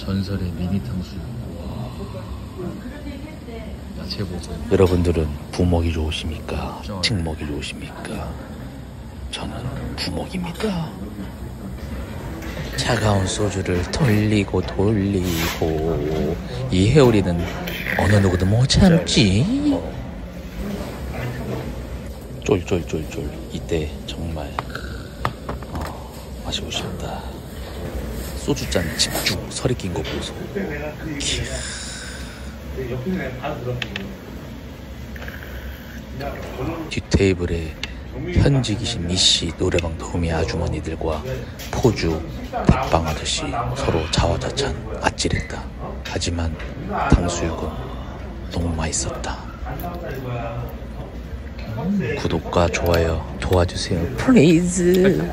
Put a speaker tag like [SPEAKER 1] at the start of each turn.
[SPEAKER 1] 전설의 미니 탕수육. 야채 보소.
[SPEAKER 2] 여러분들은 부먹이 좋으십니까? 찍먹이 좋으십니까? 저는 부먹입니다. 차가운 소주를 돌리고 이 회오리는 어느 누구도 못 참지. 쫄쫄쫄쫄. 이때 정말 마시고 싶다. 소주잔 집중 서리 낀 거 보소. 뒷테이블에 현직이신 미씨 노래방 도우미 아주머니들과 포주 백방하듯이 서로 자화자찬 아찔했다. 하지만 탕수육은 너무 맛있었다. 구독과 좋아요 도와주세요 플리즈.